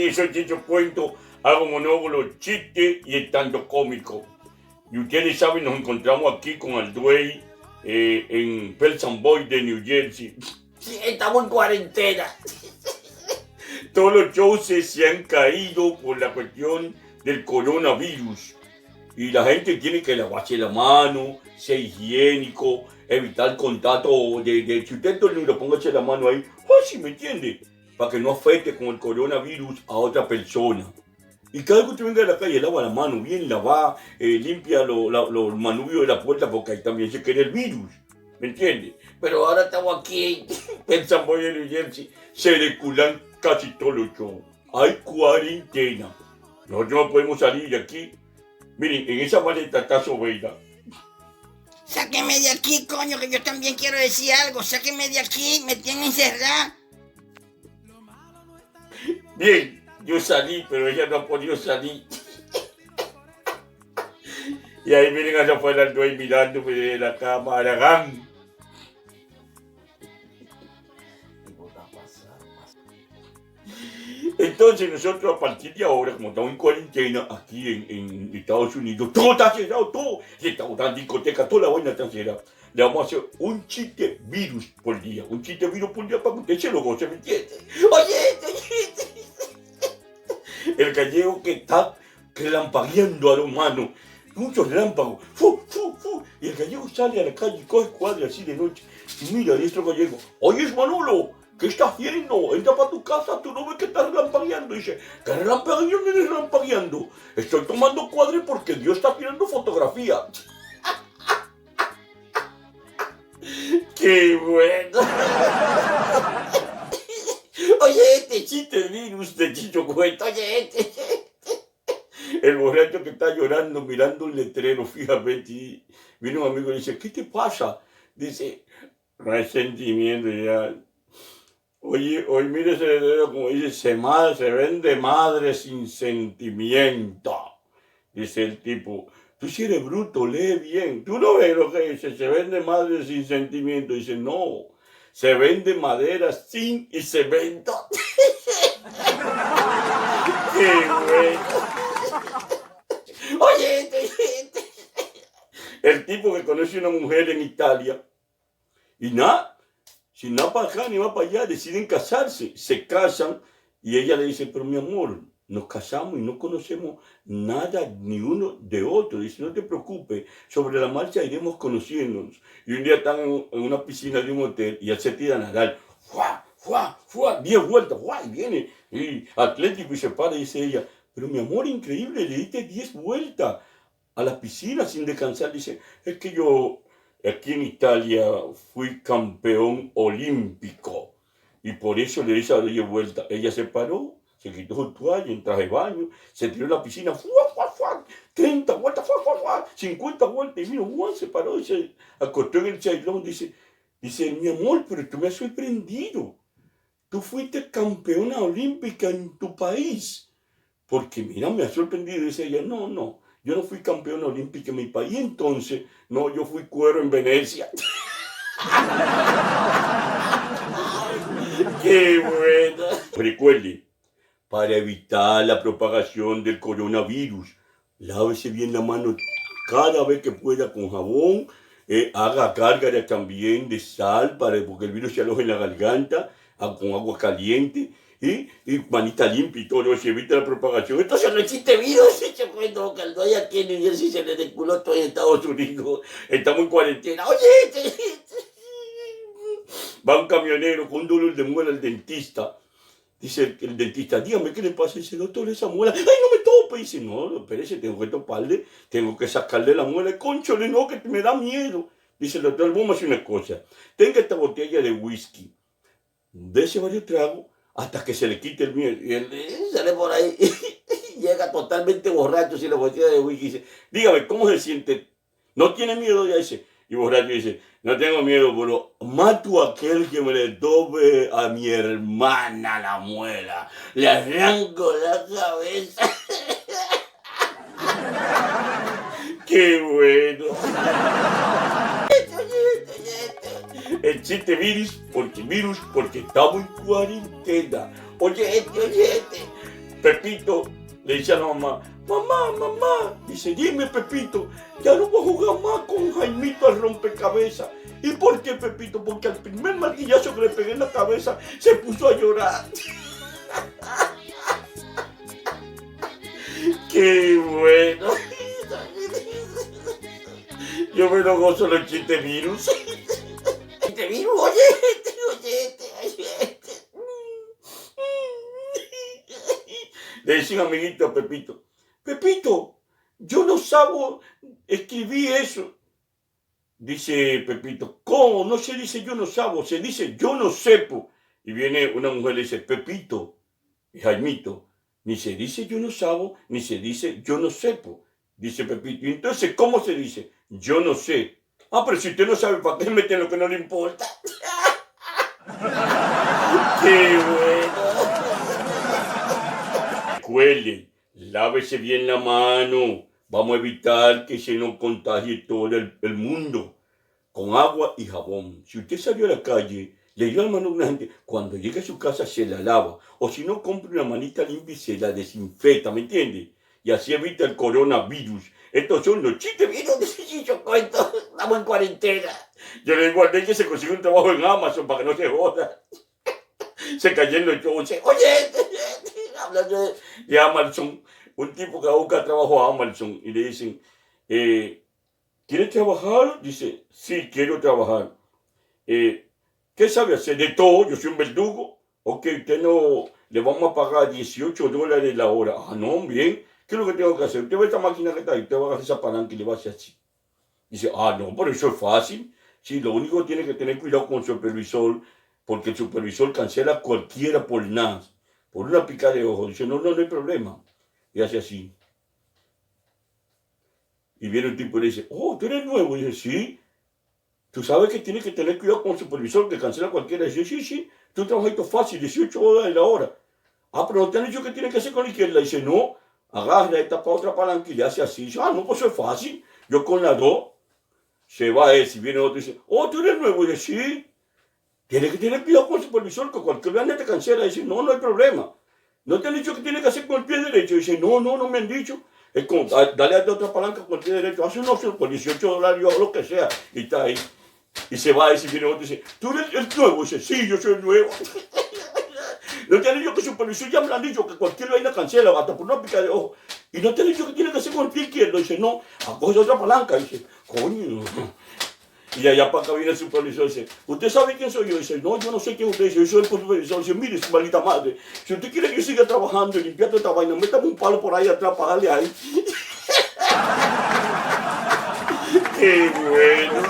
aquí soy Chicho Cuento, hago monólogos, chistes y estando cómico. Y ustedes saben, nos encontramos aquí con Aldway en Pelson Boy de New Jersey. Sí, estamos en cuarentena. Todos los shows se han caído por la cuestión del coronavirus. Y la gente tiene que lavarse la mano, ser higiénico, evitar contacto si usted lo póngase la mano ahí, ¿sí me entiende? Para que no afecte con el coronavirus a otra persona. Y cada vez que usted venga a la calle, lava la mano bien lavada, limpia los manubrios de la puerta porque ahí también se queda el virus. ¿Me entiende? Pero ahora estamos aquí. En San Boy de New Jersey se reculan casi todos los shows. Hay cuarentena. Nosotros no podemos salir de aquí. Miren, en esa maleta está Sobeida. Sáqueme de aquí, coño, que yo también quiero decir algo. Sáqueme de aquí, me tienen encerrada. Bien, yo salí, pero ella no ha podido salir. Y ahí miren allá afuera el dueño mirándome de la cama, Aragán. Entonces nosotros a partir de ahora, como estamos en cuarentena aquí en Estados Unidos, todo está cerrado, todo. Y estamos en discoteca, toda la vaina está cerrada. Le vamos a hacer un chiste virus por día. Un chiste virus por día para que usted se lo goce, ¿me entiende? Oye. El gallego que está relampagueando a los humanos. Muchos relámpagos. ¡Fu! Y el gallego sale a la calle y coge cuadras así de noche. Y mira a nuestro gallego. Oye, Manolo, ¿qué estás haciendo? Entra para tu casa, tú no ves que estás relampagueando. Y dice, ¿qué relampagueando? ¿Qué relampagueando? Estoy tomando cuadros porque Dios está tirando fotografía. ¡Qué bueno! Oye, este chiste virus de Chicho Cuento. Oye, El borracho que está llorando mirando un letrero fijamente y viene un amigo y dice, ¿qué te pasa? Dice, no hay sentimiento ya. Oye, hoy mire ese letrero como dice, se vende madre sin sentimiento. Dice el tipo, tú si eres bruto, lee bien. Tú no ves lo que dice, se vende madre sin sentimiento. Dice, no, se vende madera sin y cemento. ¡Qué bueno! Oye, El tipo que conoce a una mujer en Italia y nada, sin nada para acá ni va para allá, deciden casarse, se casan y ella le dice, pero mi amor, nos casamos y no conocemos nada ni uno de otro. Dice, no te preocupes, sobre la marcha iremos conociéndonos. Y un día están en una piscina de un hotel y él se tira a nadar. ¡Fua! 10 vueltas, y viene y atlético y se para y dice ella, pero mi amor, increíble, le diste 10 vueltas a la piscina sin descansar. Dice, es que yo aquí en Italia fui campeón olímpico y por eso le hice 10 vueltas. Ella se paró, se quitó su toalla en traje de baño, se tiró en la piscina, 30 vueltas, 50 vueltas, y vino, se paró y se acostó en el chailón. Dice, mi amor, pero tú me has sorprendido. Tú fuiste campeona olímpica en tu país. Porque mira, me ha sorprendido. Dice ella, no, yo no fui campeona olímpica en mi país. Entonces, no, yo fui cuero en Venecia. ¡Qué bueno! Recuerde, para evitar la propagación del coronavirus, lávese bien la mano cada vez que pueda con jabón. Haga gárgaras también de sal porque el virus se aloja en la garganta, con agua caliente. Y manita limpia y todo, se evita la propagación. Esto se no existe virus, Chicho Cuento, que al doy aquí en New Jersey se le desculó todo en Estados Unidos. Estamos en cuarentena. Oye, Va un camionero con un dolor de muela al dentista. Dice el dentista, dígame qué le pasa. Dice, doctor, esa muela, ¡ay, no me tope! Dice, no, espérese, tengo que toparle, tengo que sacarle la muela. Conchole, no, que me da miedo. Dice el doctor, vamos a hacer una cosa. Tenga esta botella de whisky, dese varios tragos hasta que se le quite el miedo. Y él sale por ahí, llega totalmente borracho sin la botella de whisky y dice, dígame, ¿cómo se siente? ¿No tiene miedo? Ya dice. Y borracho dice, no tengo miedo, pero mato a aquel que me le tope a mi hermana la muela. Le arranco la cabeza. ¡Qué bueno! El chiste virus, porque estamos en cuarentena. Oye, Pepito le dice a la mamá, mamá, dice, dime Pepito, ya no voy a jugar más con Jaimito al rompecabezas. ¿Y por qué, Pepito? Porque al primer martillazo que le pegué en la cabeza se puso a llorar. ¡Qué bueno! Yo me lo gozo los chistes virus. Chiste virus, oye. Le decía un amiguito a Pepito, Pepito, yo no sabo escribir eso. Dice Pepito, ¿cómo? No se dice yo no sabo, se dice yo no sepo. Y viene una mujer y le dice, Pepito, Jaimito, ni se dice yo no sabo, ni se dice yo no sepo. Dice Pepito, y entonces, ¿cómo se dice? Yo no sé. Ah, pero si usted no sabe, ¿para qué mete lo que no le importa? ¡Qué bueno! Recuerde, lávese bien la mano. Vamos a evitar que se nos contagie todo el mundo. Con agua y jabón. Si usted salió a la calle, le dio la mano a una gente, cuando llegue a su casa se la lava. O si no, compre una manita limpia y se la desinfecta, ¿me entiende? Y así evita el coronavirus. Estos son los chistes virus que yo cuento. Estamos en cuarentena. Yo le digo al que se consigue un trabajo en Amazon para que no se joda. Se cayendo el show. Oye, hablando de Amazon, un tipo que busca trabajo a Amazon y le dicen, ¿quieres trabajar? Dice, sí, quiero trabajar. ¿Qué sabe hacer? De todo, yo soy un verdugo. Ok, usted no, le vamos a pagar $18 la hora. Ah, no, bien. ¿Qué es lo que tengo que hacer? Usted ve esta máquina que está ahí, usted va a agarrar esa palanca y le va a hacer así. Dice, ah, no, pero eso es fácil. Sí, lo único que tiene que tener cuidado con el supervisor, porque el supervisor cancela a cualquiera por nada, por una pica de ojo. Dice, no hay problema. Y hace así. Y viene un tipo y le dice, oh, ¿tú eres nuevo? Y dice, sí. Tú sabes que tienes que tener cuidado con el supervisor que cancela a cualquiera. Y dice, sí. Tú trabajas esto fácil, $18 la hora. Ah, pero no te han dicho qué tienes que hacer con la izquierda. Y dice, no, agarra esta para otra palanca y le hace así. Dice, ah, no, pues eso es fácil. Yo con las dos. Se va ese y viene otro y dice, oh, ¿tú eres nuevo? Y dice, sí. Tienes que tener cuidado con el supervisor, que cualquier vez te cancela. Y dice, no hay problema. ¿No te han dicho qué tienes que hacer con el pie derecho? Y dice, no me han dicho. Es como, dale a otra palanca con el pie derecho. Hace una opción por $18 o lo que sea. Y está ahí. Y se va ese y viene otro y dice, ¿tú eres el nuevo? Y dice, sí, yo soy el nuevo. No te han dicho que el supervisor ya me han dicho que cualquier vaina cancela, hasta por una pica de ojo. Y no te han dicho que tienes que hacer con el pie izquierdo. Y dice, no, coge otra palanca. Y dice, coño. Y allá para acá viene el supervisor y dice, ¿usted sabe quién soy yo? Y dice, no, yo no sé quién usted es, yo soy el supervisor. Y dice, mire, su maldita madre, si usted quiere que yo siga trabajando y limpiando esta vaina, métame un palo por ahí atrás para darle ahí. ¡Qué bueno!